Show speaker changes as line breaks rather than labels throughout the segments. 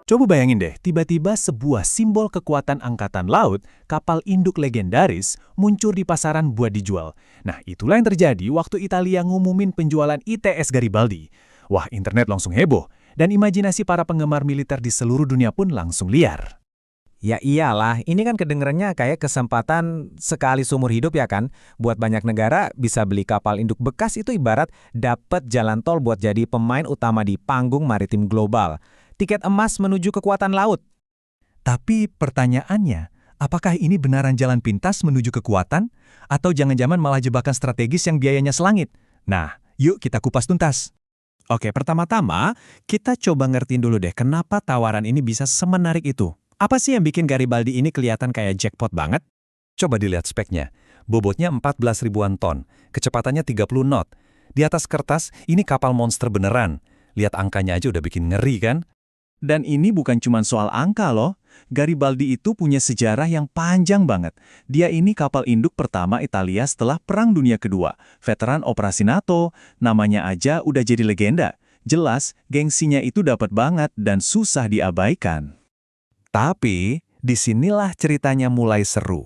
Coba bayangin deh, tiba-tiba sebuah simbol kekuatan angkatan laut, kapal induk legendaris, muncul di pasaran buat dijual. Nah, itulah yang terjadi waktu Italia ngumumin penjualan ITS Garibaldi. Wah, internet langsung heboh, dan imajinasi para penggemar militer di seluruh dunia pun langsung liar.
Ya iyalah, ini kan kedengerannya kayak kesempatan sekali seumur hidup ya kan? Buat banyak negara, bisa beli kapal induk bekas itu ibarat dapat jalan tol buat jadi pemain utama di panggung maritim global. Tiket emas menuju kekuatan laut.
Tapi pertanyaannya, apakah ini benaran jalan pintas menuju kekuatan? Atau jangan-jangan malah jebakan strategis yang biayanya selangit? Nah, yuk kita kupas tuntas.
Oke, pertama-tama, kita coba ngertiin dulu deh kenapa tawaran ini bisa semenarik itu. Apa sih yang bikin Garibaldi ini kelihatan kayak jackpot banget?
Coba dilihat speknya. Bobotnya 14 ribuan ton, kecepatannya 30 knot. Di atas kertas, ini kapal monster beneran. Lihat angkanya aja udah bikin ngeri kan?
Dan ini bukan cuma soal angka loh. Garibaldi itu punya sejarah yang panjang banget. Dia ini kapal induk pertama Italia setelah Perang Dunia Kedua. Veteran operasi NATO, namanya aja udah jadi legenda. Jelas, gengsinya itu dapat banget dan susah diabaikan.
Tapi, disinilah ceritanya mulai seru.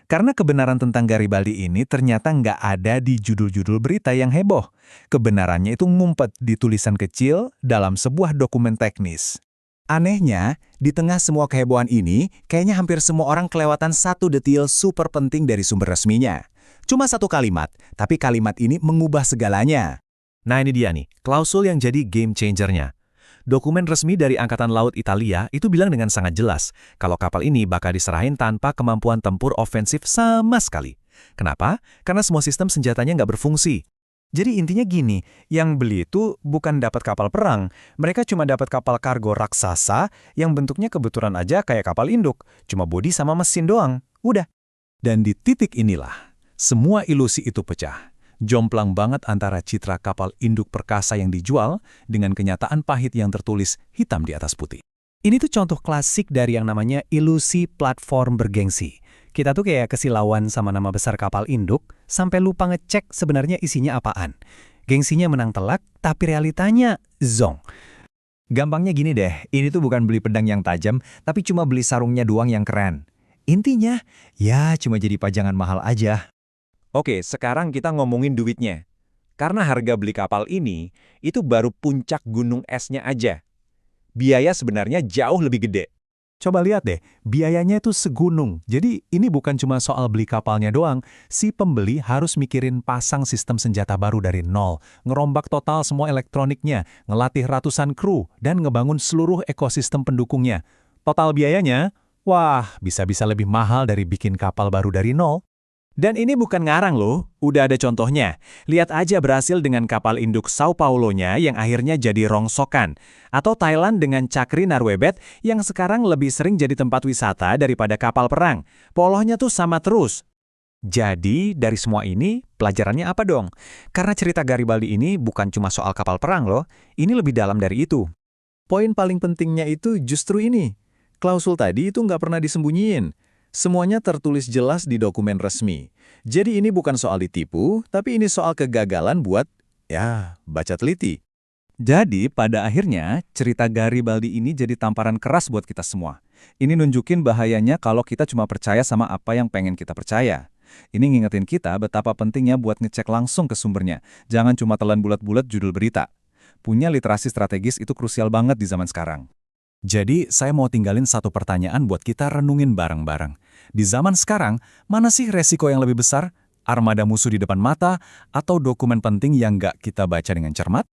Karena kebenaran tentang Garibaldi ini ternyata nggak ada di judul-judul berita yang heboh. Kebenarannya itu ngumpet di tulisan kecil dalam sebuah dokumen teknis.
Anehnya, di tengah semua kehebohan ini, kayaknya hampir semua orang kelewatan satu detail super penting dari sumber resminya. Cuma satu kalimat, tapi kalimat ini mengubah segalanya.
Nah ini dia nih, klausul yang jadi game changer-nya. Dokumen resmi dari Angkatan Laut Italia itu bilang dengan sangat jelas kalau kapal ini bakal diserahin tanpa kemampuan tempur ofensif sama sekali. Kenapa? Karena semua sistem senjatanya nggak berfungsi.
Jadi intinya gini, yang beli itu bukan dapat kapal perang, mereka cuma dapat kapal kargo raksasa yang bentuknya kebetulan aja kayak kapal induk, cuma bodi sama mesin doang. Udah.
Dan di titik inilah, semua ilusi itu pecah. Jomplang banget antara citra kapal induk perkasa yang dijual dengan kenyataan pahit yang tertulis hitam di atas putih.
Ini tuh contoh klasik dari yang namanya ilusi platform bergengsi. Kita tuh kayak kesilauan sama nama besar kapal induk, sampai lupa ngecek sebenarnya isinya apaan. Gengsinya menang telak, tapi realitanya zong.
Gampangnya gini deh, ini tuh bukan beli pedang yang tajam, tapi cuma beli sarungnya doang yang keren. Intinya, ya cuma jadi pajangan mahal aja.
Oke, sekarang kita ngomongin duitnya. Karena harga beli kapal ini, itu baru puncak gunung esnya aja. Biaya sebenarnya jauh lebih gede.
Coba lihat deh, biayanya itu segunung. Jadi ini bukan cuma soal beli kapalnya doang. Si pembeli harus mikirin pasang sistem senjata baru dari nol, ngerombak total semua elektroniknya, ngelatih ratusan kru, dan ngebangun seluruh ekosistem pendukungnya. Total biayanya, wah, bisa-bisa lebih mahal dari bikin kapal baru dari nol.
Dan ini bukan ngarang loh, udah ada contohnya. Lihat aja Brasil dengan kapal induk Sao Paulo-nya yang akhirnya jadi rongsokan. Atau Thailand dengan Chakri Narwebet yang sekarang lebih sering jadi tempat wisata daripada kapal perang. Polohnya tuh sama terus. Jadi dari semua ini, pelajarannya apa dong? Karena cerita Garibaldi ini bukan cuma soal kapal perang loh, ini lebih dalam dari itu.
Poin paling pentingnya itu justru ini. Klausul tadi itu nggak pernah disembunyiin. Semuanya tertulis jelas di dokumen resmi. Jadi ini bukan soal ditipu, tapi ini soal kegagalan buat, baca teliti. Jadi pada akhirnya, cerita Garibaldi ini jadi tamparan keras buat kita semua. Ini nunjukin bahayanya kalau kita cuma percaya sama apa yang pengen kita percaya. Ini ngingetin kita betapa pentingnya buat ngecek langsung ke sumbernya. Jangan cuma telan bulat-bulat judul berita. Punya literasi strategis itu krusial banget di zaman sekarang. Jadi, saya mau tinggalin satu pertanyaan buat kita renungin bareng-bareng. Di zaman sekarang, mana sih resiko yang lebih besar? Armada musuh di depan mata atau dokumen penting yang nggak kita baca dengan cermat?